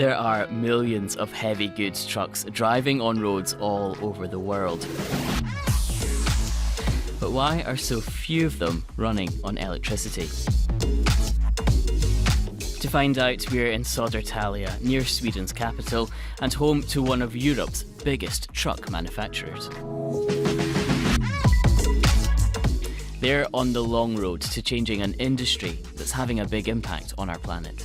There are millions of heavy goods trucks driving on roads all over the world. But why are so few of them running on electricity? To find out, we're in Södertälje, near Sweden's capital, and home to one of Europe's biggest truck manufacturers. They're on the long road to changing an industry that's having a big impact on our planet.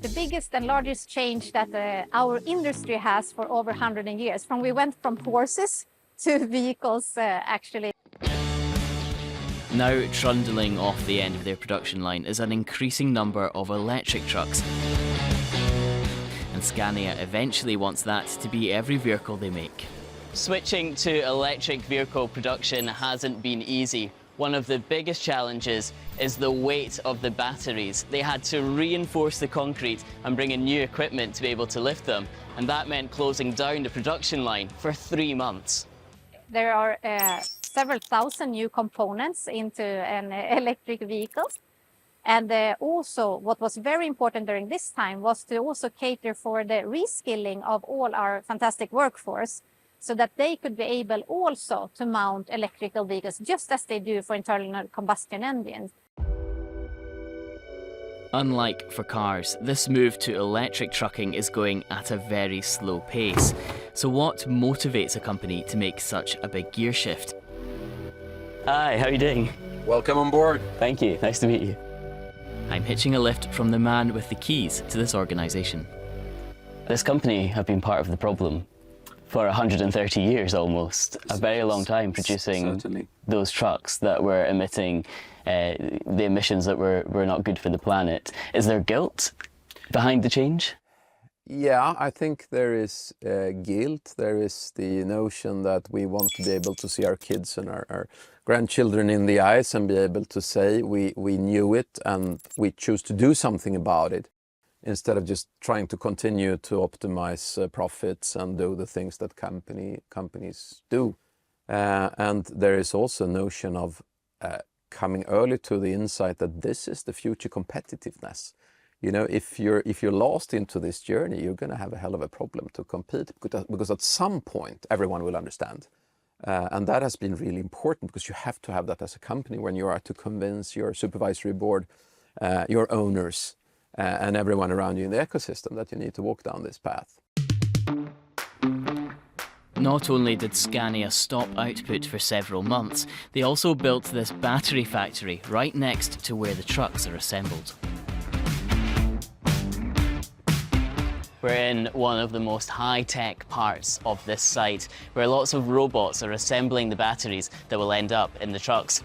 The biggest and largest change that our industry has for over 100 years. We went from horses to vehicles, actually. Now trundling off the end of their production line is an increasing number of electric trucks. And Scania eventually wants that to be every vehicle they make. Switching to electric vehicle production hasn't been easy. One of the biggest challenges is the weight of the batteries. They had to reinforce the concrete and bring in new equipment to be able to lift them, and that meant closing down the production line for 3 months. There are several thousand new components into an electric vehicle. And also what was very important during this time was to also cater for the reskilling of all our fantastic workforce, so that they could be able also to mount electrical vehicles just as they do for internal combustion engines. Unlike for cars, this move to electric trucking is going at a very slow pace. So what motivates a company to make such a big gear shift? Hi, how are you doing? Welcome on board. Thank you, nice to meet you. I'm hitching a lift from the man with the keys to this organisation. This company have been part of the problem for 130 years almost, a very long time producing those trucks that were emitting the emissions that were not good for the planet. Is there guilt behind the change? Yeah, I think there is guilt. There is the notion that we want to be able to see our kids and our grandchildren in the eyes and be able to say we knew it and we choose to do something about it, instead of just trying to continue to optimize profits and do the things that companies do. And there is also a notion of coming early to the insight that this is the future competitiveness. You know, if you're lost into this journey, you're going to have a hell of a problem to compete, because at some point everyone will understand. And that has been really important, because you have to have that as a company when you are to convince your supervisory board, your owners, and everyone around you in the ecosystem that you need to walk down this path. Not only did Scania stop output for several months, they also built this battery factory right next to where the trucks are assembled. We're in one of the most high-tech parts of this site, where lots of robots are assembling the batteries that will end up in the trucks.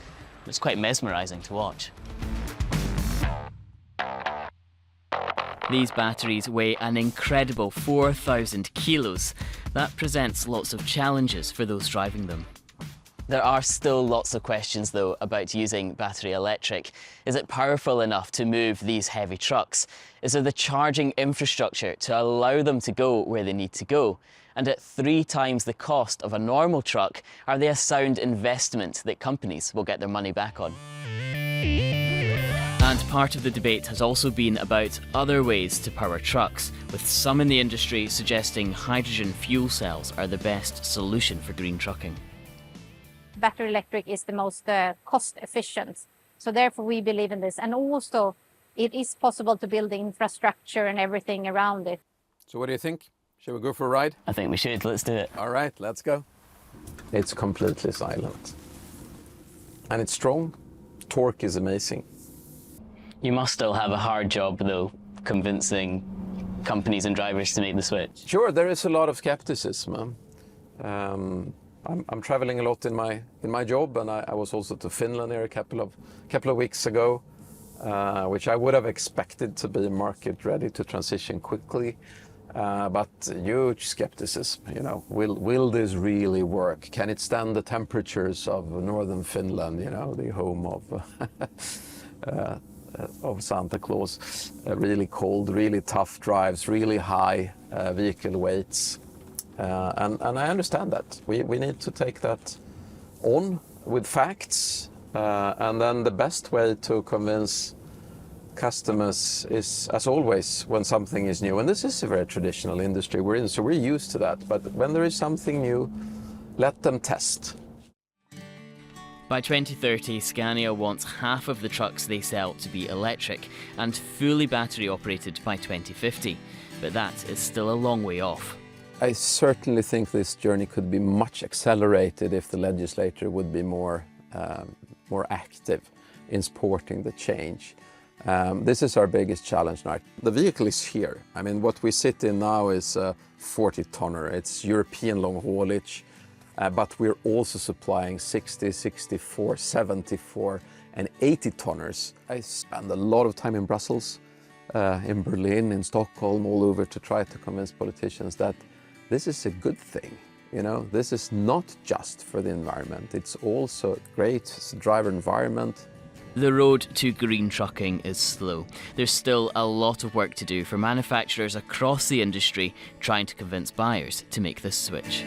It's quite mesmerising to watch. These batteries weigh an incredible 4,000 kilos. That presents lots of challenges for those driving them. There are still lots of questions, though, about using battery electric. Is it powerful enough to move these heavy trucks? Is there the charging infrastructure to allow them to go where they need to go? And at 3 times the cost of a normal truck, are they a sound investment that companies will get their money back on? And part of the debate has also been about other ways to power trucks, with some in the industry suggesting hydrogen fuel cells are the best solution for green trucking. Battery electric is the most cost efficient. So therefore we believe in this. And also it is possible to build the infrastructure and everything around it. So what do you think? Shall we go for a ride? I think we should. Let's do it. All right, let's go. It's completely silent. And it's strong. Torque is amazing. You must still have a hard job, though, convincing companies and drivers to make the switch. Sure, there is a lot of skepticism. I'm traveling a lot in my job, and I was also to Finland here a couple of weeks ago, which I would have expected to be a market ready to transition quickly, but huge skepticism. You know, will this really work? Can it stand the temperatures of northern Finland? You know, the home of Santa Claus. Really cold, really tough drives, really high vehicle weights. And I understand that. We need to take that on with facts. And then the best way to convince customers is, as always, when something is new, and this is a very traditional industry we're in, so we're used to that, but when there is something new, let them test. By 2030, Scania wants half of the trucks they sell to be electric and fully battery operated by 2050, but that is still a long way off. I certainly think this journey could be much accelerated if the legislature would be more active in supporting the change. This is our biggest challenge now. The vehicle is here. I mean, what we sit in now is a 40-tonner. It's European long haulage, but we're also supplying 60, 64, 74 and 80-tonners. I spend a lot of time in Brussels, in Berlin, in Stockholm, all over to try to convince politicians that this is a good thing. You know, this is not just for the environment, it's also great driver environment. The road to green trucking is slow. There's still a lot of work to do for manufacturers across the industry trying to convince buyers to make this switch.